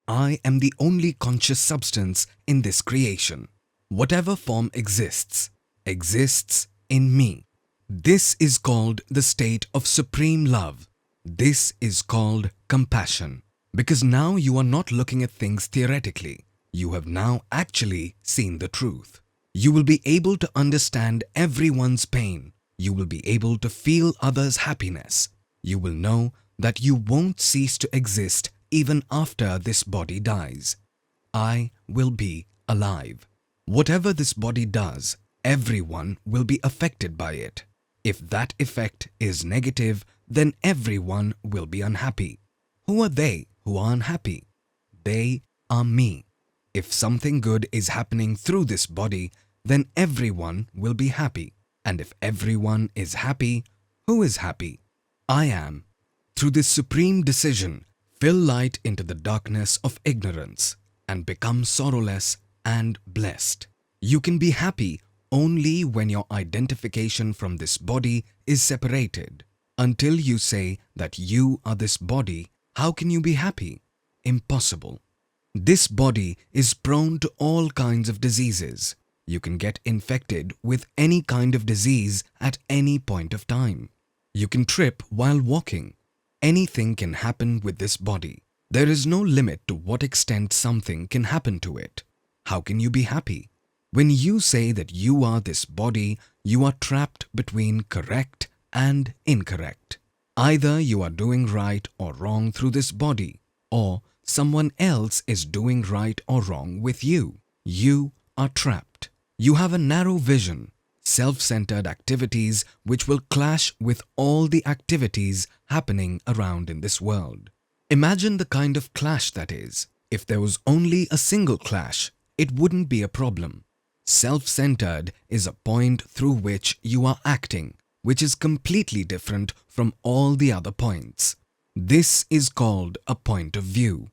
I am the only conscious substance in this creation. Whatever form exists in me. This is called the state of supreme love. This is called compassion. Because now you are not looking at things theoretically. You have now actually seen the truth. You will be able to understand everyone's pain. You will be able to feel others' happiness. You will know that you won't cease to exist even after this body dies. I will be alive. Whatever this body does, everyone will be affected by it. If that effect is negative, then everyone will be unhappy. Who are they who are unhappy? They are me. If something good is happening through this body, then everyone will be happy. And if everyone is happy, who is happy? I am. Through this supreme decision, fill light into the darkness of ignorance and become sorrowless and blessed. You can be happy only when your identification from this body is separated. Until you say that you are this body, how can you be happy? Impossible. This body is prone to all kinds of diseases. You can get infected with any kind of disease at any point of time. You can trip while walking. Anything can happen with this body. There is no limit to what extent something can happen to it. How can you be happy? When you say that you are this body, you are trapped between correct and incorrect. Either you are doing right or wrong through this body, or someone else is doing right or wrong with you. You are trapped. You have a narrow vision, self-centered activities which will clash with all the activities happening around in this world. Imagine the kind of clash that is. If there was only a single clash, it wouldn't be a problem. Self-centered is a point through which you are acting, which is completely different from all the other points. This is called a point of view.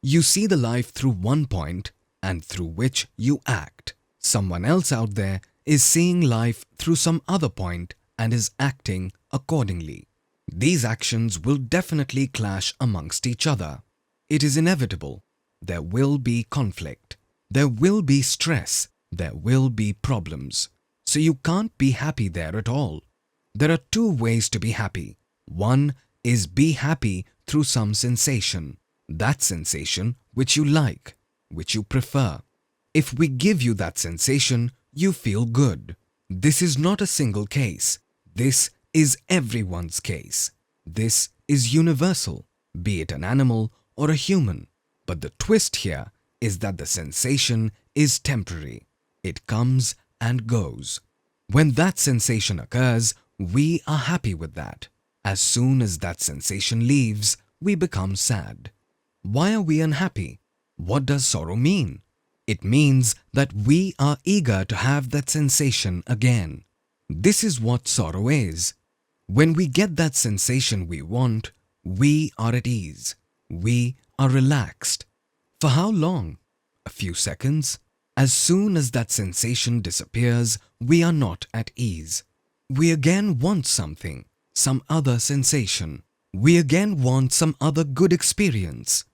You see the life through one point and through which you act. Someone else out there is seeing life through some other point and is acting accordingly. These actions will definitely clash amongst each other. It is inevitable. There will be conflict. There will be stress. There will be problems. So you can't be happy there at all. There are two ways to be happy. One is be happy through some sensation. That sensation which you like, which you prefer. If we give you that sensation, you feel good. This is not a single case. This is everyone's case. This is universal, be it an animal or a human. But the twist here is that the sensation is temporary. It comes and goes. When that sensation occurs, we are happy with that. As soon as that sensation leaves, we become sad. Why are we unhappy? What does sorrow mean? It means that we are eager to have that sensation again. This is what sorrow is. When we get that sensation we want, we are at ease. We are relaxed. For how long? A few seconds? As soon as that sensation disappears, we are not at ease. We again want something, some other sensation. We again want some other good experience.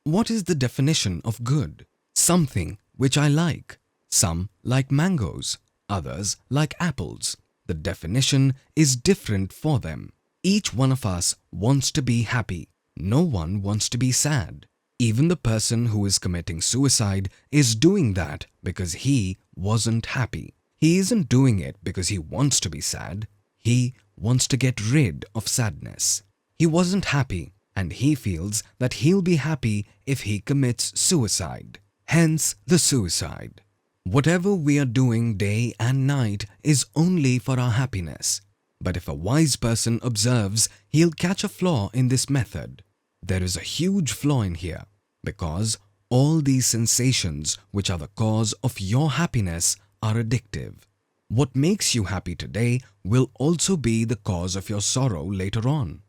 What is the definition of good? Something which I like. Some like mangoes, others like apples. The definition is different for them. Each one of us wants to be happy. No one wants to be sad. Even the person who is committing suicide is doing that because he wasn't happy. He isn't doing it because he wants to be sad. He wants to get rid of sadness. He wasn't happy and he feels that he'll be happy if he commits suicide. Hence the suicide. Whatever we are doing day and night is only for our happiness. But if a wise person observes, he'll catch a flaw in this method. There is a huge flaw in here, because all these sensations which are the cause of your happiness are addictive. What makes you happy today will also be the cause of your sorrow later on.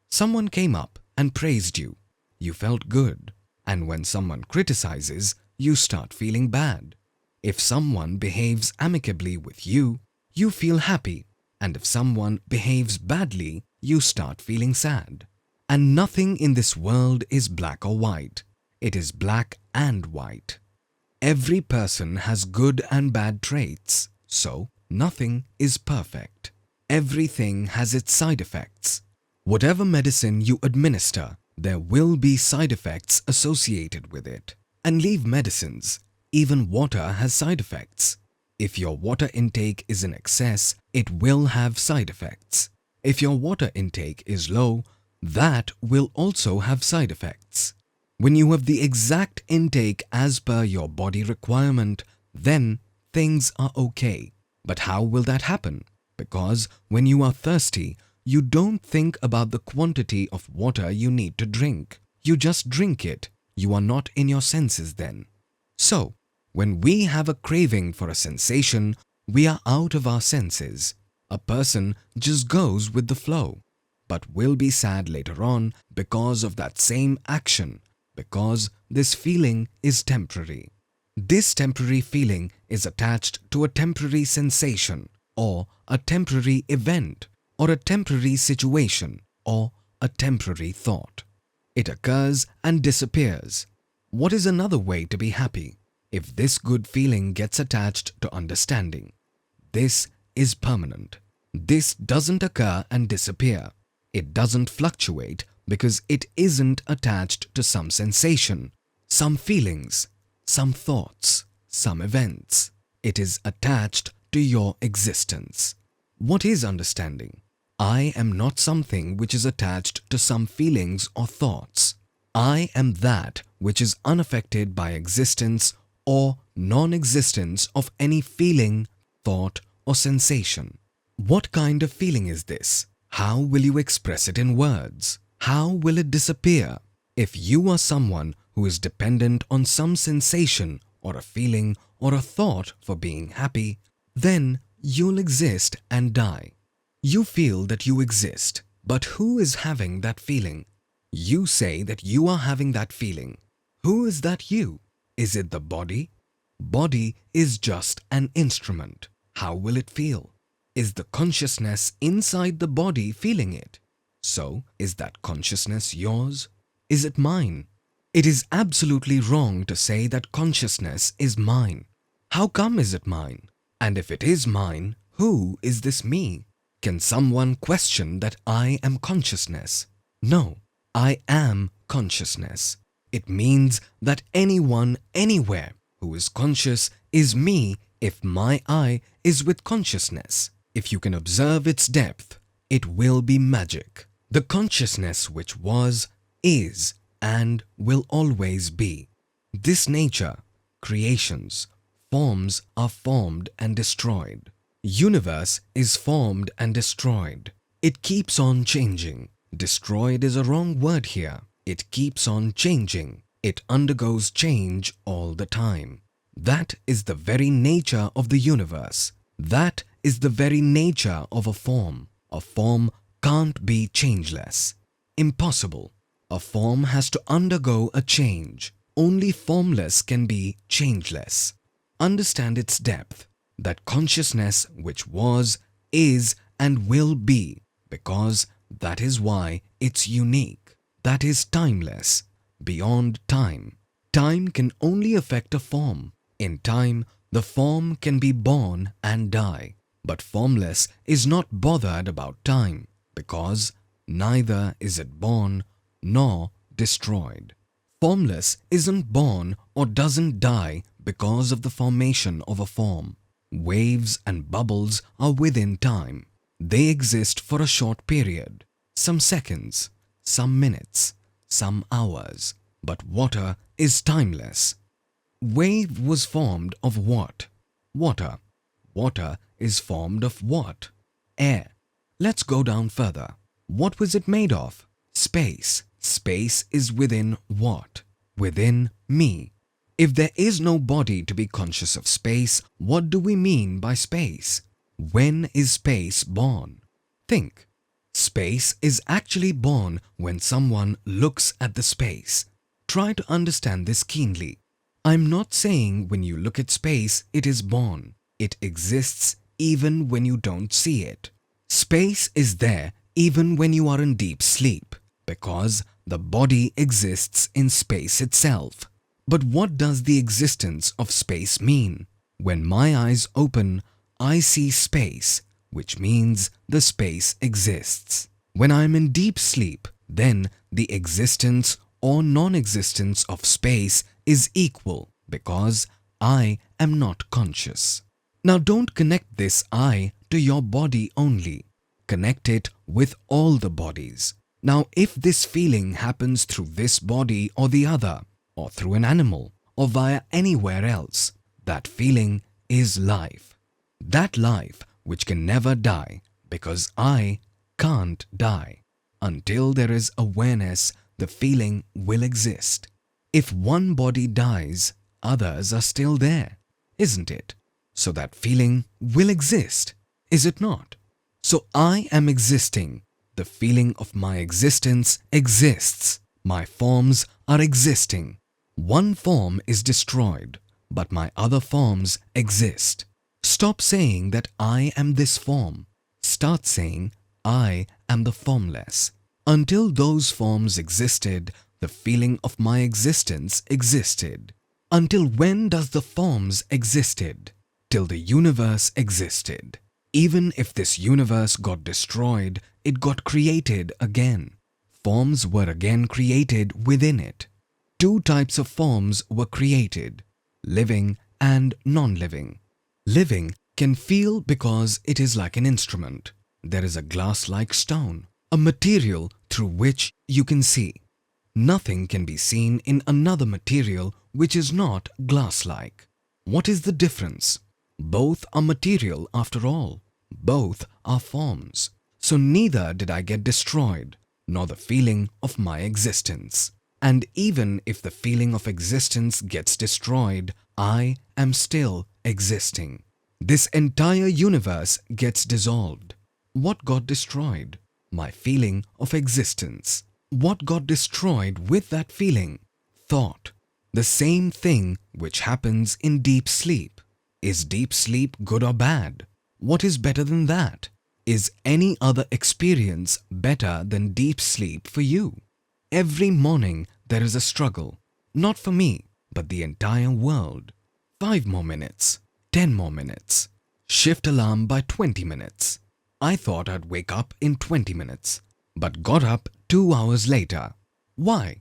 Someone came up and praised you. You felt good. And when someone criticizes, you start feeling bad. If someone behaves amicably with you, you feel happy. And if someone behaves badly, you start feeling sad. And nothing in this world is black or white. It is black and white. Every person has good and bad traits, so nothing is perfect. Everything has its side effects. Whatever medicine you administer, there will be side effects associated with it. And leave medicines, even water has side effects. If your water intake is in excess, it will have side effects. If your water intake is low, that will also have side effects. When you have the exact intake as per your body requirement, then things are okay. But how will that happen? Because when you are thirsty, you don't think about the quantity of water you need to drink. You just drink it. You are not in your senses then. So, when we have a craving for a sensation, we are out of our senses. A person just goes with the flow, but will be sad later on because of that same action, because this feeling is temporary. This temporary feeling is attached to a temporary sensation, or a temporary event, or a temporary situation, or a temporary thought. It occurs and disappears. What is another way to be happy? If this good feeling gets attached to understanding, this is permanent. This doesn't occur and disappear. It doesn't fluctuate because it isn't attached to some sensation, some feelings, some thoughts, some events. It is attached to your existence. What is understanding? I am not something which is attached to some feelings or thoughts. I am that which is unaffected by existence or non-existence of any feeling, thought or sensation. What kind of feeling is this? How will you express it in words? How will it disappear? If you are someone who is dependent on some sensation or a feeling or a thought for being happy, then you'll exist and die. You feel that you exist, but who is having that feeling? You say that you are having that feeling. Who is that you? Is it the body? Body is just an instrument. How will it feel? Is the consciousness inside the body feeling it? So, is that consciousness yours? Is it mine? It is absolutely wrong to say that consciousness is mine. How come is it mine? And if it is mine, who is this me? Can someone question that I am consciousness? No, I am consciousness. It means that anyone, anywhere who is conscious is me if my I is with consciousness. If you can observe its depth, it will be magic. The consciousness which was, is, and will always be. This nature, creations, forms are formed and destroyed. Universe is formed and destroyed. It keeps on changing. Destroyed is a wrong word here. It keeps on changing. It undergoes change all the time. That is the very nature of the universe. That is the very nature of a form. A form can't be changeless. Impossible. A form has to undergo a change. Only formless can be changeless. Understand its depth, that consciousness which was, is, and will be, because that is why it's unique. That is timeless, beyond time. Time can only affect a form. In time, the form can be born and die. But formless is not bothered about time, because neither is it born nor destroyed. Formless isn't born or doesn't die because of the formation of a form. Waves and bubbles are within time. They exist for a short period, some seconds, some minutes, some hours. But water is timeless. Wave was formed of what? Water. Water is formed of what? Air. Let's go down further. What was it made of? Space. Space is within what? Within me. If there is no body to be conscious of space, what do we mean by space? When is space born? Think. Space is actually born when someone looks at the space. Try to understand this keenly. I'm not saying when you look at space, it is born. It exists even when you don't see it. Space is there even when you are in deep sleep, Because the body exists in space itself. But what does the existence of space mean? When my eyes open, I see space, which means the space exists. When I am in deep sleep, then the existence or non-existence of space is equal because I am not conscious. Now don't connect this I to your body only. Connect it with all the bodies. Now if this feeling happens through this body or the other, or through an animal, or via anywhere else, that feeling is life. That life which can never die, because I can't die. Until there is awareness, the feeling will exist. If one body dies, others are still there, isn't it? So that feeling will exist, is it not? So I am existing. The feeling of my existence exists. My forms are existing. One form is destroyed, but my other forms exist. Stop saying that I am this form. Start saying I am the formless. Until those forms existed, the feeling of my existence existed. Until when does the forms existed? Till the universe existed. Even if this universe got destroyed, it got created again. Forms were again created within it. Two types of forms were created, living and non-living. Living can feel because it is like an instrument. There is a glass-like stone, a material through which you can see. Nothing can be seen in another material which is not glass-like. What is the difference? Both are material after all. Both are forms. So neither did I get destroyed, nor the feeling of my existence. And even if the feeling of existence gets destroyed, I am still existing. This entire universe gets dissolved. What got destroyed? My feeling of existence. What got destroyed with that feeling? Thought. The same thing which happens in deep sleep. Is deep sleep good or bad? What is better than that? Is any other experience better than deep sleep for you? Every morning there is a struggle. Not for me, but the entire world. 5 more minutes. 10 more minutes. Shift alarm by 20 minutes. I thought I'd wake up in 20 minutes, but got up 2 hours later. Why?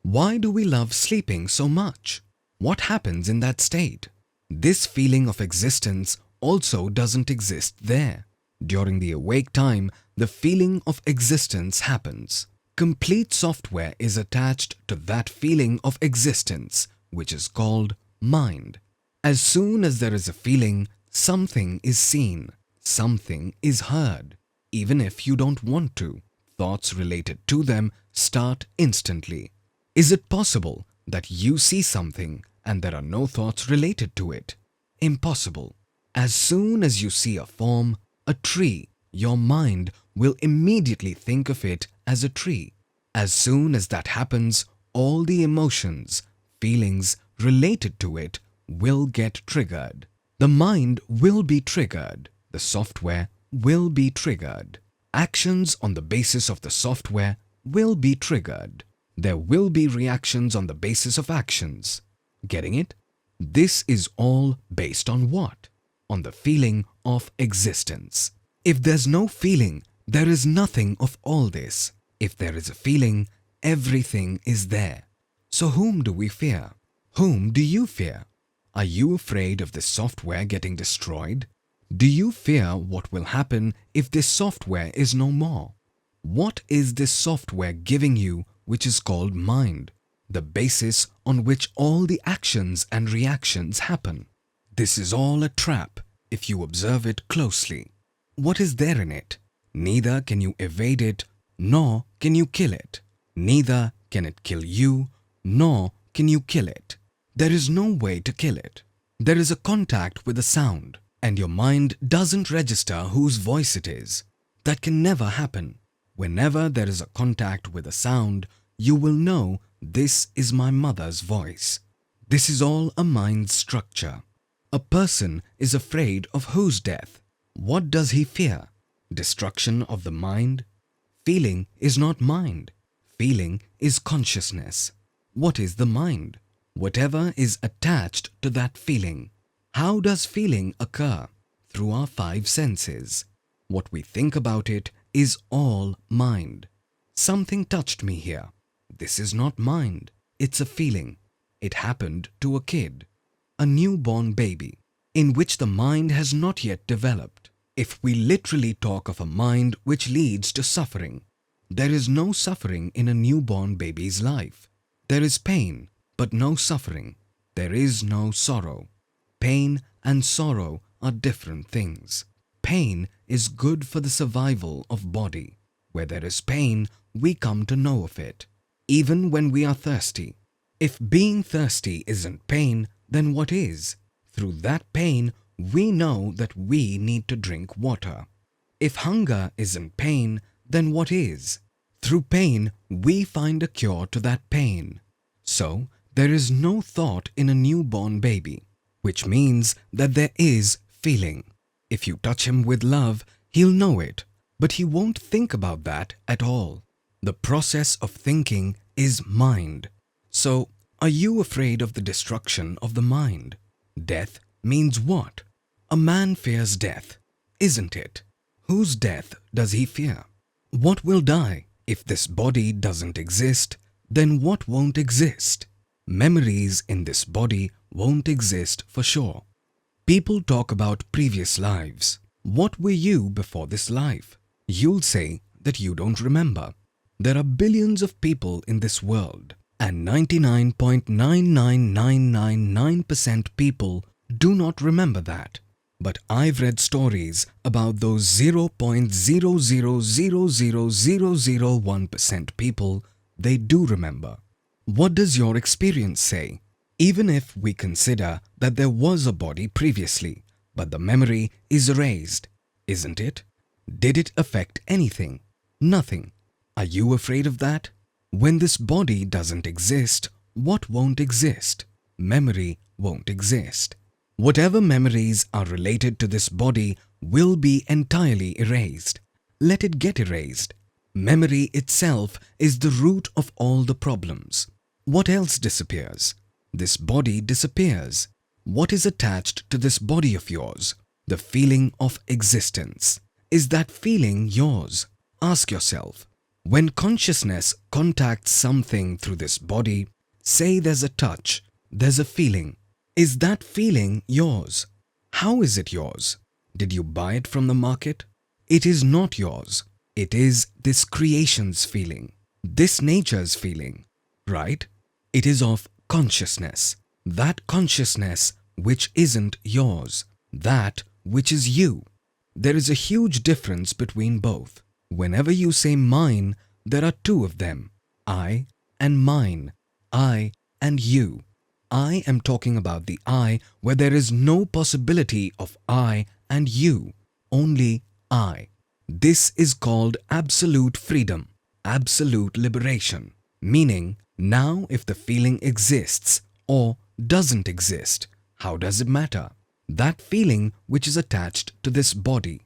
Why do we love sleeping so much? What happens in that state? This feeling of existence also doesn't exist there. During the awake time, the feeling of existence happens. Complete software is attached to that feeling of existence, which is called mind. As soon as there is a feeling, something is seen, something is heard. Even if you don't want to, thoughts related to them start instantly. Is it possible that you see something and there are no thoughts related to it? Impossible. As soon as you see a form, a tree, your mind will immediately think of it as a tree. As soon as that happens, all the emotions, feelings related to it will get triggered. The mind will be triggered. The software will be triggered. Actions on the basis of the software will be triggered. There will be reactions on the basis of actions. Getting it? This is all based on what? On the feeling of existence. If there's no feeling, there is nothing of all this. If there is a feeling, everything is there. So whom do we fear? Whom do you fear? Are you afraid of this software getting destroyed? Do you fear what will happen if this software is no more? What is this software giving you which is called mind? The basis on which all the actions and reactions happen. This is all a trap if you observe it closely. What is there in it? Neither can you evade it, nor can you kill it. Neither can it kill you, nor can you kill it. There is no way to kill it. There is a contact with a sound, and your mind doesn't register whose voice it is. That can never happen. Whenever there is a contact with a sound, you will know this is my mother's voice. This is all a mind structure. A person is afraid of whose death? What does he fear? Destruction of the mind? Feeling is not mind. Feeling is consciousness. What is the mind? Whatever is attached to that feeling. How does feeling occur? Through our five senses. What we think about it is all mind. Something touched me here. This is not mind. It's a feeling. It happened to a kid, a newborn baby, in which the mind has not yet developed. If we literally talk of a mind which leads to suffering, there is no suffering in a newborn baby's life. There is pain, but no suffering. There is no sorrow. Pain and sorrow are different things. Pain is good for the survival of body. Where there is pain, we come to know of it. Even when we are thirsty. If being thirsty isn't pain, then what is? Through that pain, we know that we need to drink water. If hunger isn't pain, then what is? Through pain, we find a cure to that pain. So, there is no thought in a newborn baby, which means that there is feeling. If you touch him with love, he'll know it, but he won't think about that at all. The process of thinking is mind. So, are you afraid of the destruction of the mind? Death means what? A man fears death, isn't it? Whose death does he fear? What will die? If this body doesn't exist, then what won't exist? Memories in this body won't exist for sure. People talk about previous lives. What were you before this life? You'll say that you don't remember. There are billions of people in this world, and 99.99999% people do not remember that. But I've read stories about those 0.0000001% people, they do remember. What does your experience say? Even if we consider that there was a body previously, but the memory is erased, isn't it? Did it affect anything? Nothing. Are you afraid of that? When this body doesn't exist, what won't exist? Memory won't exist. Whatever memories are related to this body will be entirely erased. Let it get erased. Memory itself is the root of all the problems. What else disappears? This body disappears. What is attached to this body of yours? The feeling of existence. Is that feeling yours? Ask yourself. When consciousness contacts something through this body, say there's a touch, there's a feeling. Is that feeling yours? How is it yours? Did you buy it from the market? It is not yours. It is this creation's feeling, this nature's feeling, right? It is of consciousness. That consciousness which isn't yours, that which is you. There is a huge difference between both. Whenever you say mine, there are two of them, I and mine, I and you. I am talking about the I where there is no possibility of I and you, only I. This is called absolute freedom, absolute liberation, meaning now if the feeling exists or doesn't exist, how does it matter? That feeling which is attached to this body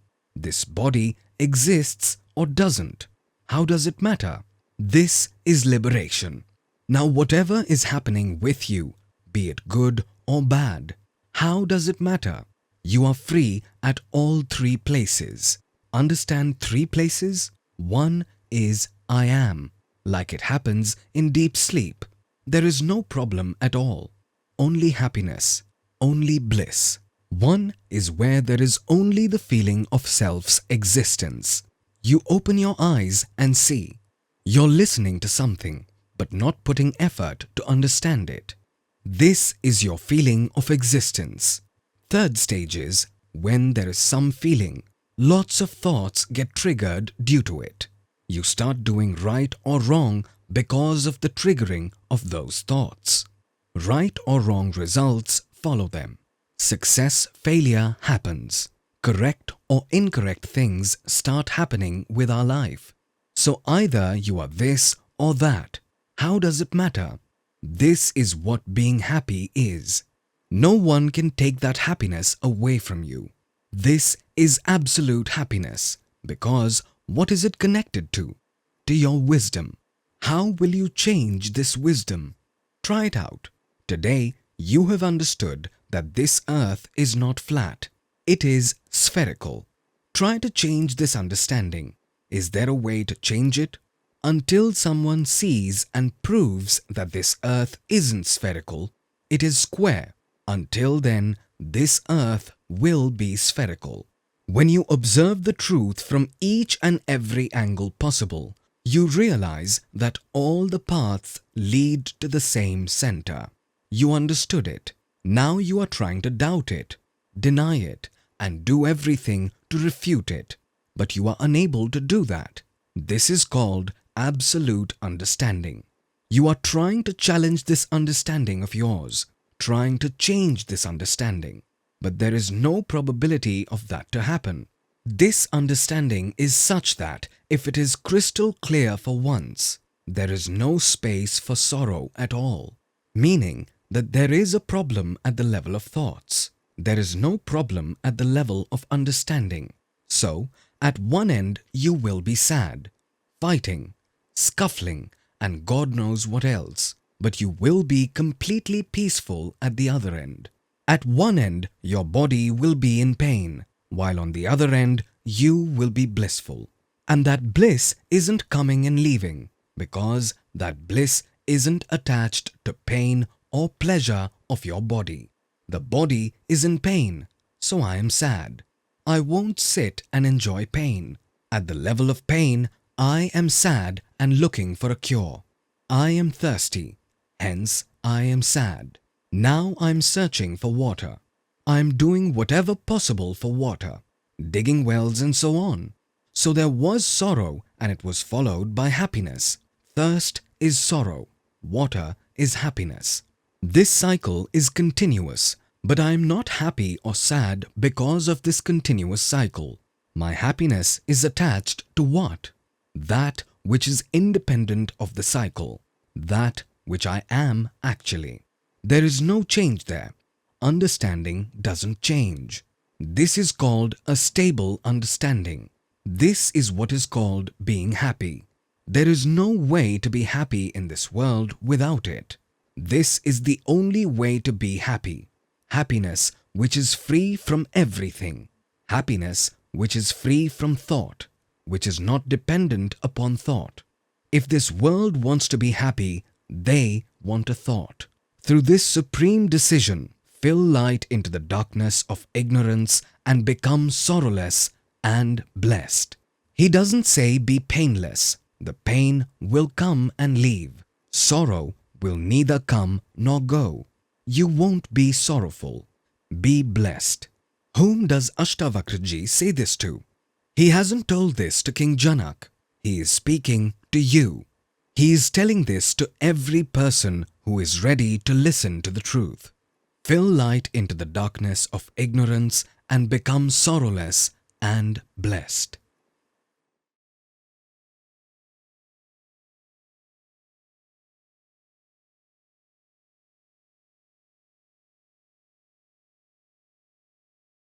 exists or doesn't. How does it matter? This is liberation. Now whatever is happening with you, be it good or bad, how does it matter? You are free at all three places. Understand three places? One is I am, like it happens in deep sleep. There is no problem at all. Only happiness, only bliss. One is where there is only the feeling of self's existence. You open your eyes and see. You're listening to something, but not putting effort to understand it. This is your feeling of existence. Third stage is when there is some feeling. Lots of thoughts get triggered due to it. You start doing right or wrong because of the triggering of those thoughts. Right or wrong results follow them. Success, failure happens. Correct or incorrect things start happening with our life. So either you are this or that. How does it matter? This is what being happy is. No one can take that happiness away from you. This is absolute happiness because what is it connected to? To your wisdom. How will you change this wisdom? Try it out. Today, you have understood that this earth is not flat. It is spherical. Try to change this understanding. Is there a way to change it? Until someone sees and proves that this earth isn't spherical, it is square. Until then, this earth will be spherical. When you observe the truth from each and every angle possible, you realize that all the paths lead to the same center. You understood it. Now you are trying to doubt it, deny it, and do everything to refute it. But you are unable to do that. This is called absolute understanding. You are trying to challenge this understanding of yours, trying to change this understanding. But there is no probability of that to happen. This understanding is such that if it is crystal clear for once, there is no space for sorrow at all. Meaning that there is a problem at the level of thoughts. There is no problem at the level of understanding. So, at one end you will be sad, fighting, scuffling, and God knows what else. But you will be completely peaceful at the other end. At one end, your body will be in pain, while on the other end, you will be blissful. And that bliss isn't coming and leaving, because that bliss isn't attached to pain or pleasure of your body. The body is in pain, so I am sad. I won't sit and enjoy pain. At the level of pain, I am sad and looking for a cure. I am thirsty, hence I am sad. Now I am searching for water. I am doing whatever possible for water, digging wells and so on. So there was sorrow and it was followed by happiness. Thirst is sorrow, water is happiness. This cycle is continuous, but I am not happy or sad because of this continuous cycle. My happiness is attached to what? That which is independent of the cycle, that which I am actually. There is no change there. Understanding doesn't change. This is called a stable understanding. This is what is called being happy. There is no way to be happy in this world without it. This is the only way to be happy. Happiness which is free from everything. Happiness which is free from thought, which is not dependent upon thought. If this world wants to be happy, they want a thought. Through this supreme decision, fill light into the darkness of ignorance and become sorrowless and blessed. He doesn't say be painless. The pain will come and leave. Sorrow will neither come nor go. You won't be sorrowful. Be blessed. Whom does Ashtavakraji say this to? He hasn't told this to King Janak. He is speaking to you. He is telling this to every person who is ready to listen to the truth. Fill light into the darkness of ignorance and become sorrowless and blessed.